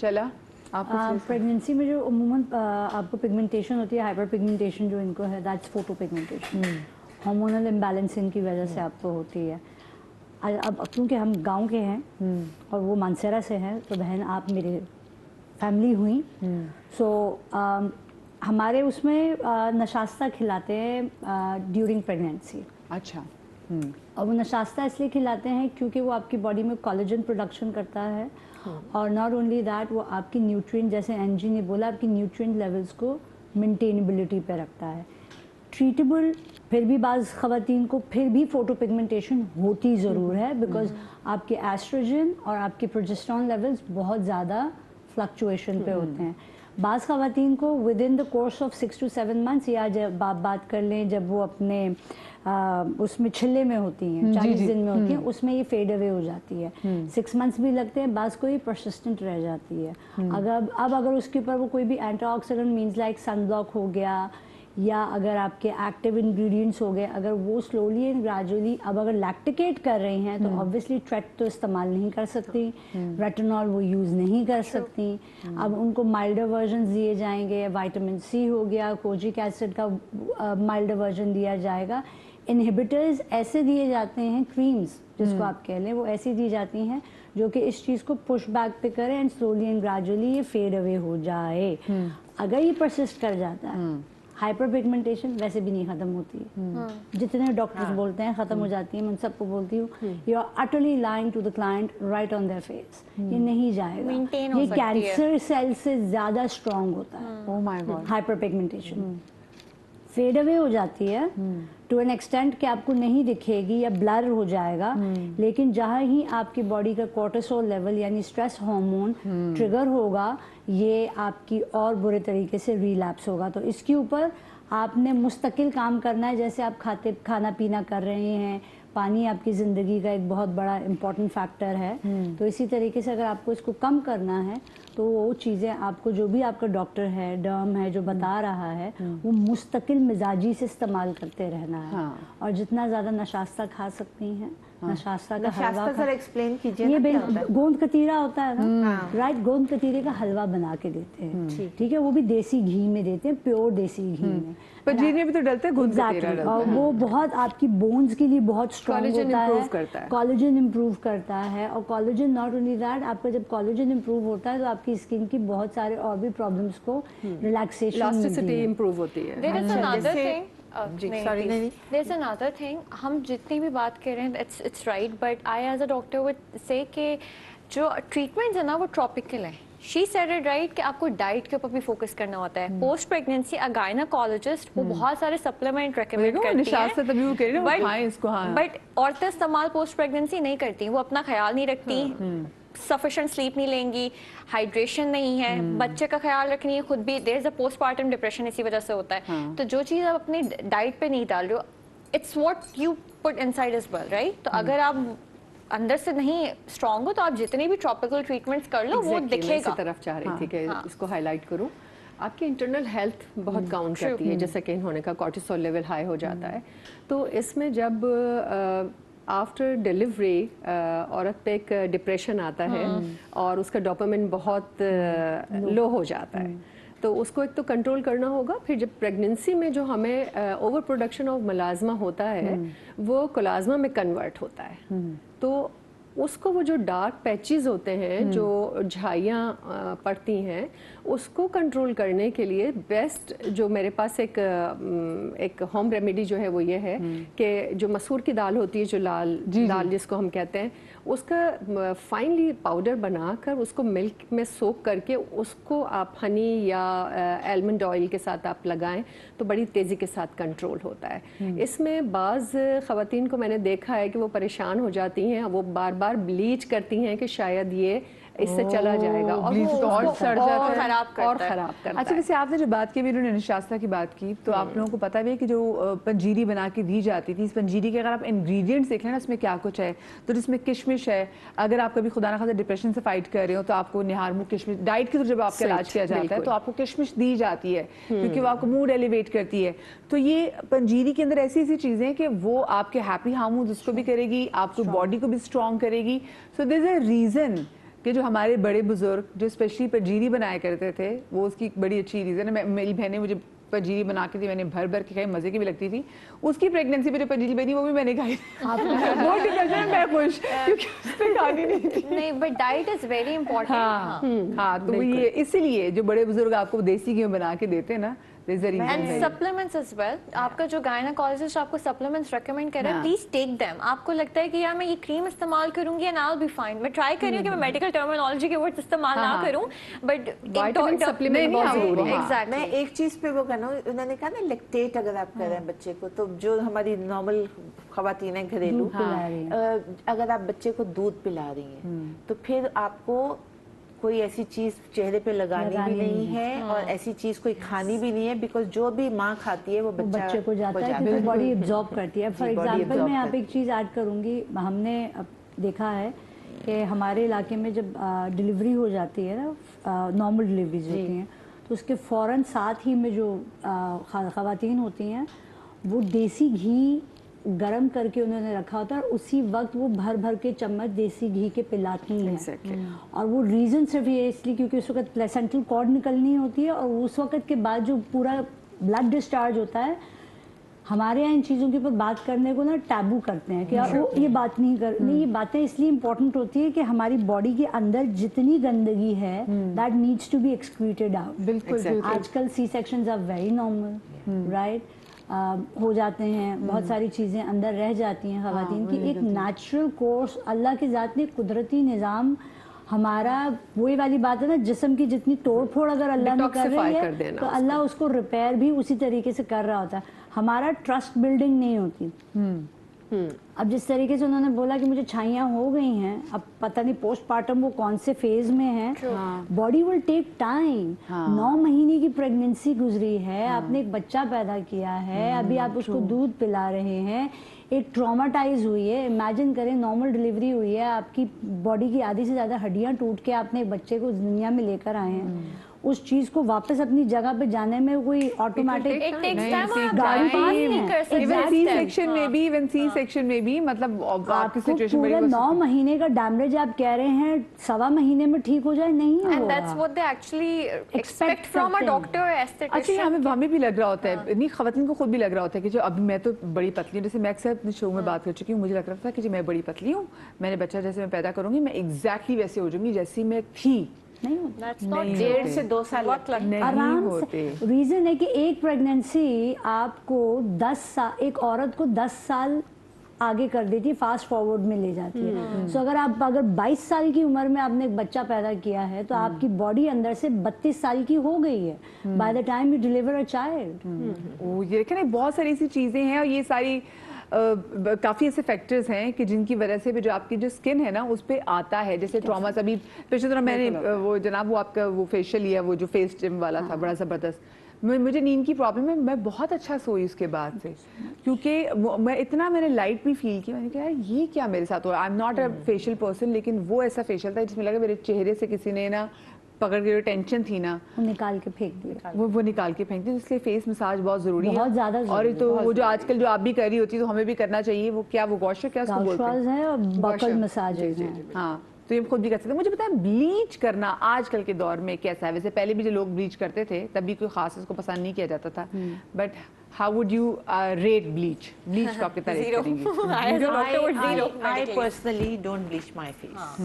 شلا آپ پریگنینسی میں جو عموماً آپ کو پگمنٹیشن ہوتی ہے, ہائپر پگمنٹیشن جو ان کو ہے, دیٹس فوٹو پگمنٹیشن. ہارمونل امبیلنسنگ کی وجہ سے آپ کو ہوتی ہے. اب کیونکہ ہم گاؤں کے ہیں اور وہ مانسیرا سے ہیں, تو بہن آپ میرے فیملی ہوئیں, سو ہمارے اس میں نشاستہ کھلاتے ہیں ڈیورنگ پریگنینسی. اچھا. اور وہ نشاستہ اس لیے کھلاتے ہیں کیونکہ وہ آپ کی باڈی میں کولیجن پروڈکشن کرتا ہے, اور ناٹ اونلی دیٹ, وہ آپ کی نیوٹرینٹ, جیسے انجی نے بولا, آپ کی نیوٹرینٹ لیولز کو مینٹینیبلٹی پہ رکھتا ہے. ٹریٹیبل پھر بھی بعض خواتین کو پھر بھی فوٹو پگمنٹیشن ہوتی ضرور ہے, بیکاز آپ کے ایسٹروجن اور آپ کے پروجسٹرون لیولز بہت زیادہ فلکچویشن پہ ہوتے ہیں. بعض خواتین کو with in the course of 6 to 7 months, یا جب آپ بات کر لیں جب وہ اپنے اس میں چھلے میں ہوتی ہیں, 40 دن میں ہوتی ہیں, اس میں یہ فیڈ اوے ہو جاتی ہے. 6 months بھی لگتے ہیں, بعض کو یہ پرسسٹنٹ رہ جاتی ہے. اب اگر اس کے اوپر وہ کوئی بھی anti oxidant means like sun block ہو گیا, یا اگر آپ کے ایکٹیو انگریڈینٹس ہو گئے, اگر وہ سلولی اینڈ گریجولی اب اگر لیکٹیکیٹ کر رہی ہیں, تو آبویسلی ٹریٹ تو استعمال نہیں کر سکتی, ریٹینول وہ یوز نہیں کر سکتی. اب ان کو مائلڈر ورژن دیے جائیں گے, وائٹامن سی ہو گیا, کوجک ایسڈ کا مائلڈر ورژن دیا جائے گا. انہیبیٹرز ایسے دیے جاتے ہیں, کریمز جس کو آپ کہہ لیں, وہ ایسی دی جاتی ہیں جو کہ اس چیز کو پش بیک پہ کریں اینڈ سلولی اینڈ گریجولی یہ فیڈ اوے ہو جائے. اگر یہ پرسسٹ کر جاتا ہے, ہائپر پگمنٹیشن ویسے بھی نہیں ختم ہوتی ہے. جتنے ڈاکٹرز بولتے ہیں ختم ہو جاتی ہیں, میں سب کو بولتی ہوں, you are utterly lying to the client right on their face. یہ نہیں جائے گا, یہ کینسر سیل سے زیادہ اسٹرانگ ہوتا ہے. ہائپر پگمنٹیشن فیڈ اوے ہو جاتی ہے ٹو این ایکسٹینٹ کہ آپ کو نہیں دکھے گی یا بلر ہو جائے گا, لیکن جہاں ہی آپ کی باڈی کا کورٹیسول لیول یعنی اسٹریس ہارمون ٹریگر ہوگا, یہ آپ کی اور برے طریقے سے ریلیپس ہوگا. تو اس کے اوپر آپ نے مستقل کام کرنا ہے, جیسے آپ کھانا پینا کر رہے ہیں. پانی آپ کی زندگی کا ایک بہت بڑا امپورٹنٹ فیکٹر ہے, تو اسی طریقے سے اگر آپ کو اس کو کم کرنا ہے, تو وہ چیزیں آپ کو جو بھی آپ کا ڈاکٹر ہے, ڈرم ہے, جو بتا رہا ہے, وہ مستقل مزاجی سے استعمال کرتے رہنا ہے. اور جتنا زیادہ نشاستہ کھا سکتی ہیں, نشاستہ کا حلوہ, ذرا ایکسپلین کیجیے. یہ گوند کتیرا ہوتا ہے نا, رائٹ, گوند کتیرے کا حلوہ بنا کے دیتے ہیں, ٹھیک ہے, وہ بھی دیسی گھی میں دیتے ہیں, پیور دیسی گھی میں. پنجیر میں بھی تو ڈلتے ہیں گوند کتیرا, اور وہ بہت آپ کی بونز کے لیے بہت اسٹرانگ ہوتا ہے, کولیجن امپروو کرتا ہے. اور کولیجن ناٹ اونلی دیٹ, آپ کا جب کولیجن امپروو ہوتا ہے تو آپ کی اسکن کی بہت سارے اور بھی پرابلمس کو ریلیکسیشن, الاسٹیسٹی امپروو ہوتی ہے. There is another thing. There's another thing. ہم جتنی بھی بات کر رہے ہیں, it's right, but I as a doctor would say کہ جو ٹریٹمنٹس ہیں نا وہ ٹراپیکل ہیں. She said it right کہ آپ کو ڈائٹ کے اوپر بھی فوکس کرنا ہوتا ہے. پوسٹ پریگنینسی گائنیکالوجسٹ وہ بہت سارے سپلیمنٹ ریکمینڈ کرتی ہیں, بٹ عورتیں استعمال پوسٹ پریگنینسی نہیں کرتی, وہ اپنا خیال نہیں رکھتی, سفیشینٹ سلیپ نہیں لیں گی, ہائیڈریشن نہیں ہے, بچے کا خیال رکھنی ہے, خود بھی دیر از اے پوسٹ پارٹم ڈپریشن اسی وجہ سے ہوتا ہے. تو جو چیز آپ اپنی ڈائٹ پہ نہیں ڈال رہے ہو, it's what you put inside as well, right. تو اگر آپ اندر سے نہیں اسٹرانگ ہو تو آپ جتنے بھی ٹراپیکل ٹریٹمنٹس کر لو وہ دکھے گا. اسی طرف چاہ رہی تھی کہ اس کو ہائی لائٹ کروں. آپ کی انٹرنل ہیلتھ بہت کاؤنٹ کرتی ہے, جیسے کہ ہونے کا کورٹیسول لیول ہائی ہو جاتا ہے. تو اس میں جب آفٹر ڈیلیوری عورت پہ ایک ڈپریشن آتا ہے اور اس کا ڈوپامن بہت لو ہو جاتا ہے, تو اس کو ایک تو کنٹرول کرنا ہوگا. پھر جب پریگننسی میں جو ہمیں اوور پروڈکشن آف ملازمہ ہوتا ہے وہ کلازمہ میں کنورٹ ہوتا ہے, تو اس کو وہ جو ڈارک پیچز ہوتے ہیں, جو جھائیاں پڑتی ہیں, اس کو کنٹرول کرنے کے لیے بیسٹ جو میرے پاس ایک ہوم ریمیڈی جو ہے وہ یہ ہے کہ جو مسور کی دال ہوتی ہے, جو لال دال جس کو ہم کہتے ہیں, اس کا فائنلی پاؤڈر بنا کر اس کو ملک میں سوک کر کے اس کو آپ ہنی یا ایلمنڈ آئل کے ساتھ آپ لگائیں تو بڑی تیزی کے ساتھ کنٹرول ہوتا ہے. اس میں بعض خواتین کو میں نے دیکھا ہے کہ وہ پریشان ہو جاتی ہیں, وہ بار بار بلیچ کرتی ہیں کہ شاید یہ اس سے چلا جائے گا, اور خراب کرتا ہے. اچھا, ویسے آپ نے جو بات کی, انہوں نے نشاستہ کی بات کی, تو آپ لوگوں کو پتا بھی ہے کہ جو پنجیری بنا کے دی جاتی تھی, اس پنجیری کے اگر آپ انگریڈینٹس دیکھ لیں نا, اس میں کیا کچھ ہے. تو جس میں کشمش ہے, اگر آپ کبھی خدا نخواستہ ڈپریشن سے فائٹ کر رہے ہو تو آپ کو نہارمو کشمش ڈائٹ کے جب آپ کا علاج کیا جاتا ہے تو آپ کو کشمش دی جاتی ہے کیونکہ وہ آپ کو موڈ ایلیویٹ کرتی ہے. تو یہ پنجیری کے اندر ایسی ایسی چیزیں کہ وہ آپ کے ہیپی ہارمونز اس کو بھی کرے گی, آپ کو باڈی کو بھی اسٹرانگ کرے گی. سو دیر از اے ریزن کہ جو ہمارے بڑے بزرگ جو اسپیشلی پنجیری بنایا کرتے تھے وہ اس کی بڑی اچھی ریزن ہے. میری بہنیں مجھے پنجیری بنا کے تھی, میں نے بھر بھر کے کھائی, مزے کی بھی لگتی تھی. اس کی پریگننسی پہ جو پنجیری بنی وہ بھی میں نے کھائی. وہ ڈپریشن میں خوش کیونکہ اس پہ کھانی نہیں تھی. نہیں but diet is very important. ہاں تو یہ اسی لیے جو بڑے بزرگ آپ کو دیسی گھی بنا کے دیتے ہیں نا, اینڈ سپلیمنٹس as well. آپ کا جو گائناکالوجسٹ آپ کو سپلیمنٹس ریکمینڈ کر رہا ہے, پلیز ٹیک دیم. آپ کو لگتا ہے کہ یار میں یہ کریم استعمال کروں گی and I will be fine. میں ٹرائی کر رہی ہوں کہ میں میڈیکل ٹرمینالوجی کے ورڈز استعمال نہ کروں, بٹ میں ایک چیز پہ وہ کہنا ہوں, انہوں نے کہا نا لیکٹیٹ اگر آپ کر رہے ہیں بچے کو, تو جو ہماری نارمل خواتین ہیں گھریلو, اگر آپ بچے کو دودھ پلا رہی ہیں تو پھر آپ کو کوئی ایسی چیز چہرے پہ لگانی بھی نہیں ہے اور ایسی چیز کوئی کھانی بھی نہیں ہے, بیکاز جو بھی ماں کھاتی ہے وہ بچے کو جاتا ہے کیونکہ باڈی ایبزارب کرتی ہے. فار ایگزامپل میں آپ ایک چیز ایڈ کروں گی, ہم نے دیکھا ہے کہ ہمارے علاقے میں جب ڈلیوری ہو جاتی ہے نا, نارمل ڈلیوریز ہوتی ہیں, تو اس کے فوراً ساتھ ہی میں جو خواتین ہوتی ہیں وہ دیسی گھی گرم کر کے انہوں نے رکھا ہوتا ہے, اور اسی وقت وہ بھر بھر کے چمچ دیسی گھی کے پلاتی ہیں. اور وہ ریزن صرف یہ اس لیے کیونکہ اس وقت پلیسنٹل کارڈ نکلنی ہوتی ہے, اور اس وقت کے بعد جو پورا بلڈ ڈسچارج ہوتا ہے, ہمارے یہاں ان چیزوں کے اوپر بات کرنے کو نا ٹیبو کرتے ہیں کہ وہ یہ بات نہیں کرنی. یہ باتیں اس لیے امپورٹنٹ ہوتی ہے کہ ہماری باڈی کے اندر جتنی گندگی ہے that needs to be excreted out. بالکل آج کل C sections are very normal, right, ہو جاتے ہیں, بہت ساری چیزیں اندر رہ جاتی ہیں خواتین کی. ایک نیچرل کورس اللہ کی ذات نے قدرتی نظام ہمارا, وہی والی بات ہے نا, جسم کی جتنی توڑ پھوڑ اگر اللہ نے کر رہی ہے تو اللہ اس کو ریپیئر بھی اسی طریقے سے کر رہا ہوتا ہے. ہمارا ٹرسٹ بلڈنگ نہیں ہوتی. اب جس طریقے سے انہوں نے بولا کہ مجھے چھائیاں ہو گئی ہیں, اب پتہ نہیں پوسٹ پارٹم وہ کون سے فیز میں ہیں, باڈی ول ٹیک ٹائم. 9 مہینے کی پریگننسی گزری ہے, آپ نے ایک بچہ پیدا کیا ہے, ابھی آپ اس کو دودھ پلا رہے ہیں, ایک ٹراماٹائز ہوئی ہے. امیجن کریں نارمل ڈلیوری ہوئی ہے, آپ کی باڈی کی آدھی سے زیادہ ہڈیاں ٹوٹ کے آپ نے ایک بچے کو دنیا میں لے کر آئے ہیں. اس چیز کو واپس اپنی جگہ پہ جانے میں کوئی آٹومیٹک گاڑی سی سیکشن میں بھی مطلب آپ کو پورے 9 مہینے کا ڈیمیج آپ کہہ رہے ہیں 1.25 مہینے میں ٹھیک ہو جائے, نہیں ہوگا. اچھا ہمیں بھی لگ رہا ہوتا ہے, نہیں خواتین کو خود بھی لگ رہا ہوتا ہے کہ جو اب میں تو بڑی پتلی ہوں, جیسے میں اکثر اپنے شو میں بات کر چکی ہوں, مجھے لگ رہا تھا کہ جو میں بڑی پتلی ہوں, میں نے بچہ جیسے میں پیدا کروں گی میں ایگزیکٹلی ویسے ہو جاؤں گی جیسی میں تھی. 1.5 سے 2 سال آرام سے. ریزن ہے کہ ایک پریگننسی آپ کو 10 سال, ایک عورت کو 10 سال آگے کر دیتی ہے, فاسٹ فارورڈ میں لے جاتی ہے. سو اگر 22 سال کی عمر میں آپ نے ایک بچہ پیدا کیا ہے تو آپ کی باڈی اندر سے 32 سال کی ہو گئی ہے by the time you deliver a child. یہ دیکھیں بہت ساری ایسی چیزیں ہیں, اور یہ ساری کافی ایسے فیکٹرز ہیں کہ جن کی وجہ سے بھی جو آپ کی جو سکن ہے نا اس پہ آتا ہے, جیسے ٹراماز. ابھی پچھلے طرح میں نے وہ جناب وہ آپ کا وہ فیشیل لیا, وہ جو فیس جم والا تھا, بڑا زبردست. مجھے نیند کی پرابلم ہے, میں بہت اچھا سوئی اس کے بعد سے, کیونکہ میں نے لائٹ بھی فیل کی. میں نے کہا یہ کیا میرے ساتھ ہوا. I am not a facial person, لیکن وہ ایسا فیشیل تھا جس میں لگا میرے چہرے سے کسی نے نا پکڑ کے, جو ٹینشن تھی نا نکال کے پھینک دیا, وہ نکال کے پھینک دیا. اس لیے فیس مساج بہت ضروری ہے, بہت زیادہ. اور تو وہ جو آج کل جو آپ بھی کر رہی ہوتی ہے تو ہمیں بھی کرنا چاہیے. وہ کیا وہ گوشر کیا اس کو بولتے ہیں, ہے, اور بکل مساج ہے. ہاں تو یہ خود بھی کر سکتے ہیں. مجھے بتائیں بلیچ کرنا آج کل کے دور میں کیسا ہے؟ ویسے پہلے بھی جو لوگ بلیچ کرتے تھے تب بھی کوئی خاص اس کو پسند نہیں کیا جاتا تھا, but how would you rate bleach کو آپ کی تعریف کریں گے؟ I personally don't bleach my face,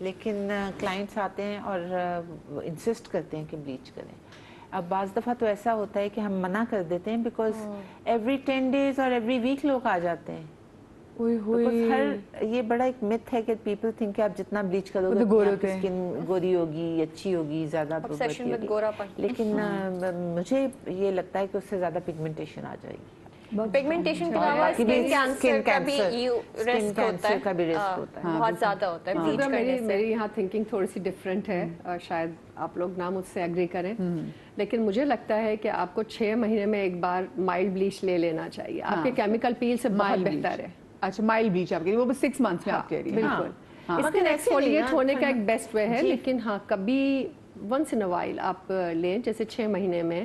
لیکن کلائنٹس آتے ہیں اور انسسٹ کرتے ہیں کہ بلیچ کریں. اب بعض دفعہ تو ایسا ہوتا ہے کہ ہم منع کر دیتے ہیں بیکاز ایوری 10 days اور ایوری ویک لوگ آ جاتے ہیں. یہ بڑا ایک مت ہے کہ پیپل تھنک کہ آپ جتنا بلیچ کرو گے اسکن گوری ہوگی, اچھی ہوگی, زیادہ لیکن مجھے یہ لگتا ہے کہ اس سے زیادہ پگمنٹیشن آ جائے گی. پگمنٹیشن کے علاوہ اسکن کینسر کا بھی رسک ہوتا ہے, بہت زیادہ ہوتا ہے بلیچ کرنے سے. میری یہاں تھنکنگ تھوڑی سی ڈفرینٹ ہے, شاید آپ لوگ نہ مجھ سے ایگری کریں, لیکن مجھے لگتا ہے کہ آپ کو 6 مہینے میں ایک بار مائلڈ بلیچ لے لینا چاہیے. آپ کے کیمیکل پیل سے بہت بہتر ہے. اچھا مائلڈ بلیچ آپ کے وہ 6 months میں آپ کہہ رہی ہیں. بالکل, اس کے ایکسفولیٹ ہونے کا ایک بیسٹ وے ہے, لیکن ہاں کبھی ونس ان اے وائل آپ لیں, جیسے 6 مہینے میں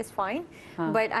is fine, but I